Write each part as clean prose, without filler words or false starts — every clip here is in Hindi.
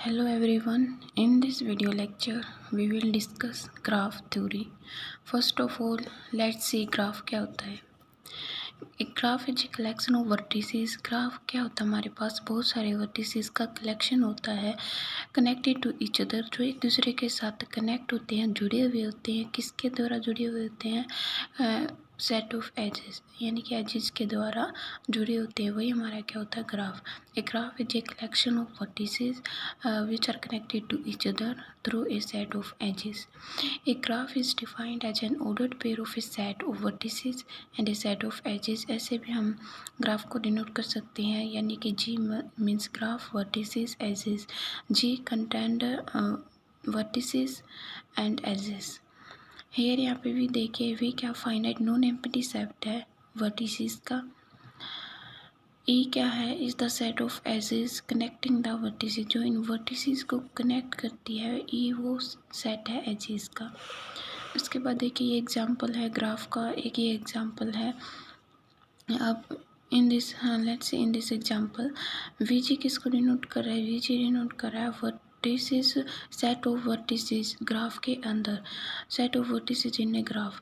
Hello everyone, in this video lecture we will discuss graph theory. First of all, let's see graph क्या होता है। एक graph is collection of vertices. Graph क्या होता है, हमारे पास बहुत सारे वर्टिसेस का कलेक्शन होता है कनेक्टेड टू ईच अदर, जो एक दूसरे के साथ कनेक्ट होते हैं, जुड़े हुए होते हैं। किसके द्वारा जुड़े हुए होते हैं? सेट ऑफ एजेस, यानी कि एजेस के द्वारा जुड़े होते हैं, वही हमारा क्या होता है graph. A graph is a collection of vertices which are connected to each other through a set of edges. A graph is defined as an ordered pair of a set of vertices and a set of edges. ऐसे भी हम ग्राफ को डिनोट कर सकते हैं, यानी कि G means graph, vertices, edges. G contained vertices and edges. Here यहाँ पे भी देखिए, वी क्या फाइनाइट नॉन एम्प्टी सेट है वर्टिसेस का। ई क्या है, is the set of edges connecting the vertices, जो इन वर्टिसेस को कनेक्ट करती है। ई वो सेट है एजेस का। उसके बाद देखिए ये एग्जांपल है ग्राफ का, एक ये एग्जांपल है। अब in this let's see in this example we जी किसको डिनोट कर रहा है? वी जी डिनोट कर रहा है vertices, set of vertices graph के अंदर, set of vertices in a graph.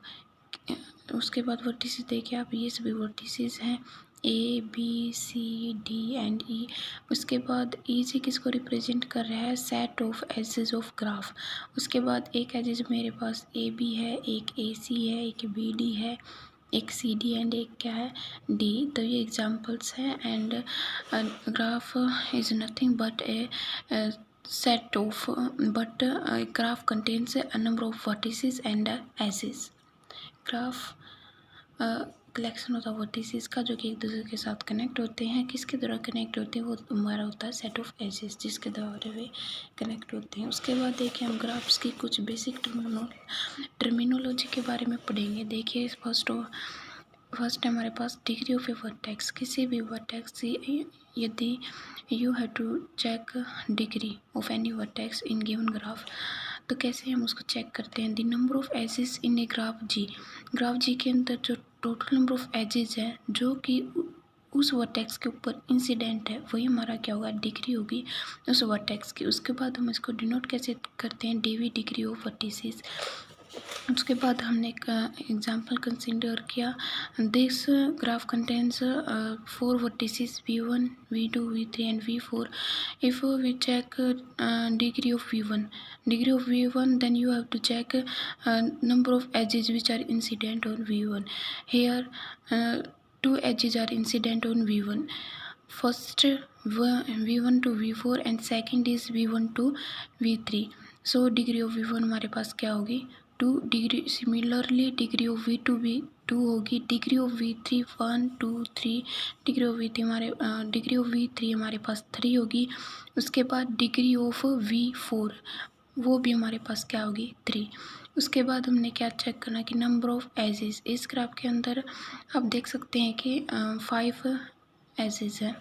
उसके बाद वर्टिसेस देखिए आप, ये सभी वर्टिसेस हैं A B C D and E. उसके बाद ई जी किसको रिप्रेजेंट कर रहा है? Set of edges of graph. उसके बाद एक एजेस मेरे पास ए बी है, एक ए सी है, एक बी डी है, एक सी डी एंड एक क्या है डी। तो ये एग्जांपल्स हैं। And graph is nothing but A set of but a graph contains a number of vertices and edges. Graph collection होता है वर्टिसेस का, जो कि एक दूसरे के साथ कनेक्ट होते हैं। किसके द्वारा कनेक्ट होते हैं? वो हमारा होता है सेट ऑफ एजेस, जिसके द्वारा वे कनेक्ट होते हैं। उसके बाद देखिए हम ग्राफ्स की कुछ बेसिक टर्मिनोलॉजी के बारे में पढ़ेंगे। देखिए फर्स्ट हमारे पास डिग्री ऑफ ए वर्टेक्स। किसी भी वर्टेक्स, यदि you have to check degree of any vertex in given graph, तो कैसे हम उसको चेक करते हैं? The number of edges in a graph G. Graph G के अंदर जो टोटल नंबर ऑफ एजेस है जो कि उस वर्टेक्स के ऊपर इंसिडेंट है, वही हमारा क्या होगा? डिग्री होगी उस वर्टेक्स की। उसके बाद हम इसको डिनोट कैसे करते हैं? D V degree of vertices. उसके बाद हमने एक एग्जांपल कंसिडर किया। This graph contains 4 vertices V1, V2, V3 and V4. If we check degree of V1, then you have to check number of edges which are incident on V1. Here 2 edges are incident on V1. First V1 to V4 and second is V1 to V3. So degree of V1 हमारे पास क्या होगी? 2 degree. Similarly degree of V2 भी 2 होगी। Degree of V3 1 2 3। Degree of V3 हमारे पास 3 होगी। उसके बाद डिग्री ऑफ V4 वो भी हमारे पास क्या होगी? 3। उसके बाद हमने क्या चेक करना कि नंबर ऑफ एजेस। इस ग्राफ के अंदर आप देख सकते हैं कि 5 एजेस है।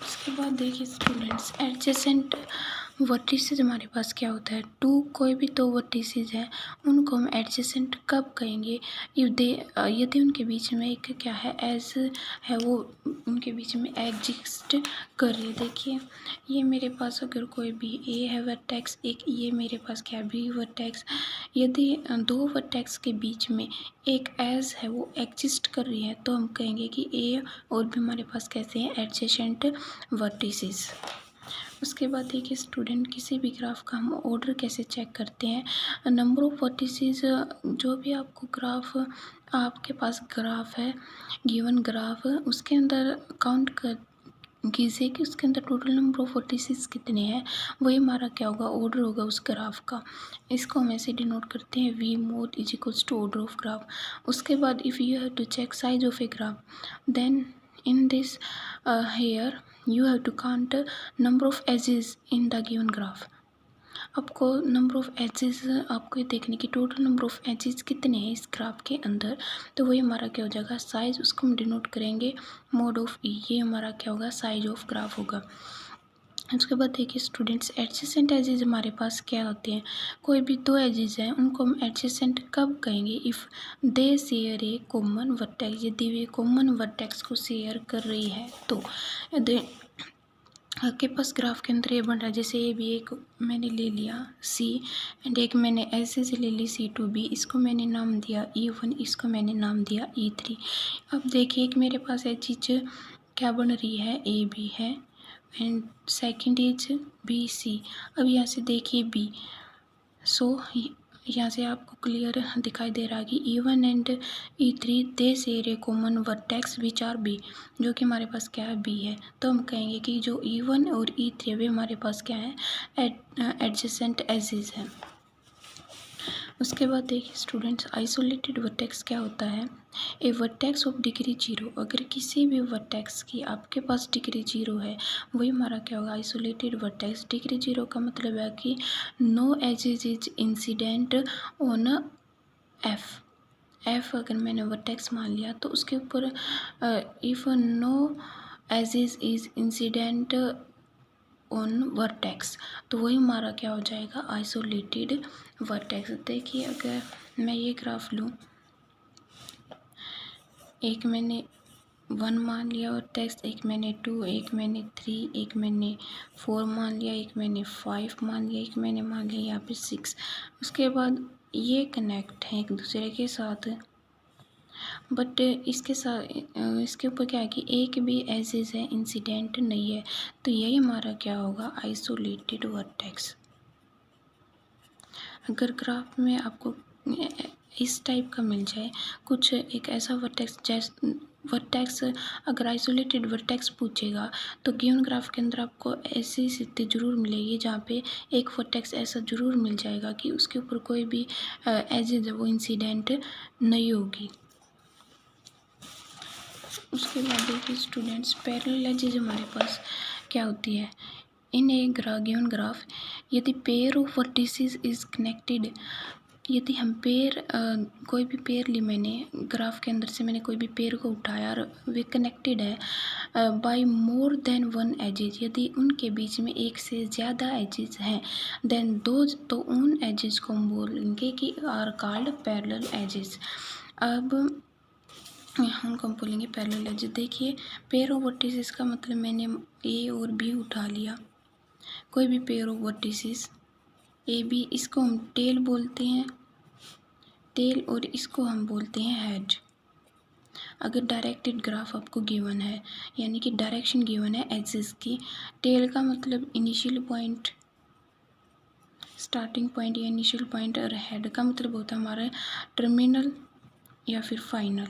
उसके बाद देखिए स्टूडेंट्स, एडजेसेंट वर्टिसेस हमारे पास क्या होता है? 2 कोई भी 2 वर्टिसेस हैं, उनको हम एडजेसेंट कब कहेंगे? यदि उनके बीच में एक क्या है एज है, वो उनके बीच में एग्जिस्ट कर रही है। देखिए ये मेरे पास अगर कोई भी ए है वर्टेक्स, एक ये मेरे पास क्या है बी वर्टेक्स, यदि 2 वर्टेक्स के बीच में एक एज है वो एग्जिस्ट कर रही है, तो हम कहेंगे कि ए और भी हमारे पास कैसे हैं? Adjacent vertices. उसके बाद देखिए स्टूडेंट, किसी भी ग्राफ का हम ऑर्डर कैसे चेक करते हैं? नंबर ऑफ वर्टिसेस, जो भी आपको ग्राफ, आपके पास ग्राफ है गिवन ग्राफ, उसके अंदर काउंट कर कीजिए कि उसके अंदर टोटल नंबर ऑफ वर्टिसेस कितने हैं, वही हमारा क्या होगा? ऑर्डर होगा उस ग्राफ का। इसको हम ऐसे डिनोट करते हैं V mod is equals to order of graph. उसके बाद if you have to check size of a graph, then in this here you have to count number of edges in the given graph. आपको नंबर ऑफ एजेस, आपको ये देखने की टोटल नंबर ऑफ एजेस कितने हैं इस ग्राफ के अंदर, तो वही हमारा क्या हो जाएगा? साइज। उसको हम डिनोट करेंगे मोड ऑफ ई। ये हमारा क्या होगा? साइज ऑफ ग्राफ होगा। उसके बाद देखिए स्टूडेंट्स, एडजेसेंट एजेस हमारे पास क्या होते हैं? कोई भी 2 एजेस हैं, उनको हम एडजेसेंट कब कहेंगे? If they share a common vertex, यदि वे कॉमन वर्टेक्स को शेयर कर रही है तो। आपके पास ग्राफ के अंदर ये बन रहा है, जैसे ये भी एक मैंने ले लिया सी एंड एक मैंने ऐसे से ले ली C2B, इसको मैंने नाम दिया E1, इसको मैंने नाम दिया E3। अब देखिए एक मेरे पास ये चीज़ क्या बन रही है, AB है एंड सेकंड इज BC। अब यहाँ से देखिए B, सो यहाँ से आपको क्लियर दिखाई दे रहा है कि E1 and E3 they share a common vertex which are B, जो कि हमारे पास क्या है, B है। तो हम कहेंगे कि जो E1 और E3 वे हमारे पास क्या है, एडजेसेंट एजेस हैं। उसके बाद देखिए स्टूडेंट्स, आइसोलेटेड वर्टेक्स क्या होता है, ए वर्टेक्स ऑफ डिग्री 0। अगर किसी भी वर्टेक्स की आपके पास डिग्री 0 है, वही हमारा क्या होगा, आइसोलेटेड वर्टेक्स। डिग्री 0 का मतलब है कि no edges is incident on F अगर मैंने वर्टेक्स मान लिया तो उसके ऊपर if no edges is incident on vertex, तो वही हमारा क्या हो जाएगा, आइसोलेटेड वर्टेक्स। देखिए अगर मैं ये ग्राफ लूँ, एक मैंने 1 मान लिया वर्टेक्स, एक मैंने 2, एक मैंने 3, एक मैंने 4 मान लिया, एक मैंने 5 मान लिया, एक मैंने मान लिया यहाँ पे 6। उसके बाद ये कनेक्ट हैं एक दूसरे के साथ, बट इसके साथ इसके ऊपर क्या है कि एक भी एजेस है इंसिडेंट नहीं है, तो यही हमारा क्या होगा, आइसोलेटेड वर्टेक्स। अगर ग्राफ में आपको इस टाइप का मिल जाए कुछ, एक ऐसा वर्टेक्स अगर आइसोलेटेड वर्टेक्स पूछेगा तो गिवन ग्राफ के अंदर आपको ऐसी स्थिति जरूर मिलेगी जहाँ पे एक वर्टेक्स ऐसा जरूर मिल जाएगा कि उसके ऊपर कोई भी एजेस है वो इंसिडेंट नहीं होगी। उसके बाद देखिए स्टूडेंट्स, पैरेलल एजेस हमारे पास क्या होती है, इन ए गिवन ग्राफ यदि pair of vertices is connected, यदि हम कोई भी पेयर ली, मैंने ग्राफ के अंदर से मैंने कोई भी पेयर को उठाया और वे कनेक्टेड है बाय मोर देन 1 एजेस, यदि उनके बीच में एक से ज़्यादा एजेस हैं, देन दोज, तो उन एजेस को हम बोलेंगे कि आर कॉल्ड पैरेलल एजेस। अब हम बोलेंगे पैरेलल एजेस। देखिए पेयर ऑफ वर्टिसेस का मतलब मैंने ए और बी उठा लिया, कोई भी pair of vertices A B, इसको हम टेल बोलते हैं, टेल, और इसको हम बोलते हैं हेड। अगर डायरेक्टेड ग्राफ आपको गिवन है, यानी कि डायरेक्शन गिवन है एक्सिस की, टेल का मतलब इनिशियल पॉइंट, स्टार्टिंग पॉइंट या इनिशियल पॉइंट, और हेड का मतलब होता है हमारा टर्मिनल या फिर फाइनल,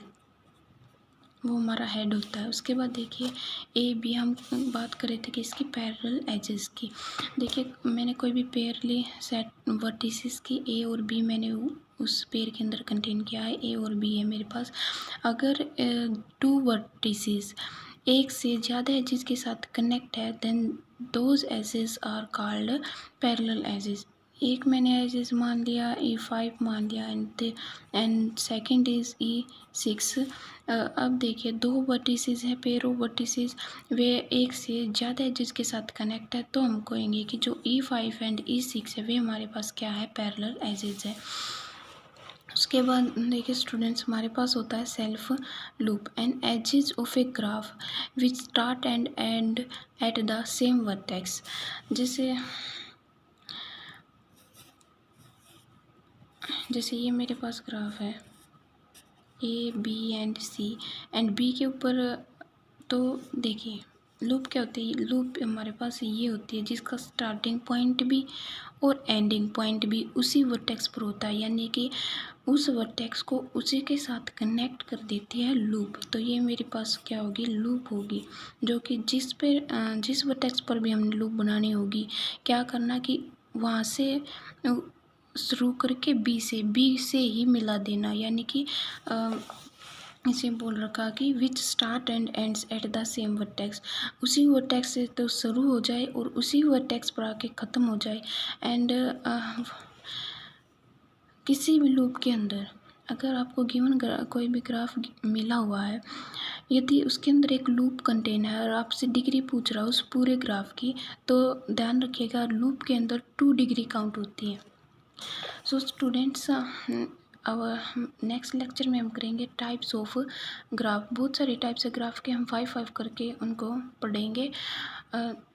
वो हमारा हेड होता है। उसके बाद देखिए ए बी, हम बात कर रहे थे कि इसकी पैरेलल एजेस की। देखिए मैंने कोई भी पेयर ली सेट वर्टिसेस की, ए और बी मैंने उस पेयर के अंदर कंटेन किया है, ए और बी है मेरे पास। अगर 2 वर्टिसेस एक से ज़्यादा एजेस के साथ कनेक्ट है, then those edges are called parallel edges. एक मैंने एजेस मान लिया E5 मान लिया एंड सेकंड इज़ E6। अब देखिए 2 वर्टिसेस हैं, पेयर ऑफ वर्टिसेस, वे एक से ज़्यादा एजेस के साथ कनेक्ट है, तो हम कहेंगे कि जो E5 एंड E6 है वे हमारे पास क्या है, पैरेलल एजेस है। उसके बाद देखिए स्टूडेंट्स, हमारे पास होता है self loop and edges of a graph which start and end at the same vertex. जैसे ये मेरे पास ग्राफ है A B and C and B के ऊपर, तो देखिए लूप क्या होती है, लूप हमारे पास ये होती है जिसका स्टार्टिंग पॉइंट भी और एंडिंग पॉइंट भी उसी वर्टेक्स पर होता है, यानी कि उस वर्टेक्स को उसी के साथ कनेक्ट कर देती है लूप। तो ये मेरे पास क्या होगी, लूप होगी, जो कि जिस वर्टेक्स पर भी हमने लूप बनानी होगी, क्या करना कि वहाँ से शुरू करके बी से ही मिला देना, यानी कि इसे बोल रखा कि विच start and ends at the same vertex, उसी वर्टेक्स से तो शुरू हो जाए और उसी वर्टेक्स पर आके ख़त्म हो जाए। एंड किसी भी लूप के अंदर अगर आपको गिवन कोई भी ग्राफ मिला हुआ है, यदि उसके अंदर एक लूप कंटेन है और आपसे डिग्री पूछ रहा है उस पूरे ग्राफ की, तो ध्यान रखिएगा लूप के अंदर 2 डिग्री काउंट होती है। सो स्टूडेंट्स, नेक्स्ट लेक्चर में हम करेंगे टाइप्स ऑफ ग्राफ। बहुत सारे टाइप्स ऑफ ग्राफ के हम 5 करके उनको पढ़ेंगे।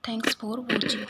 Thanks for watching.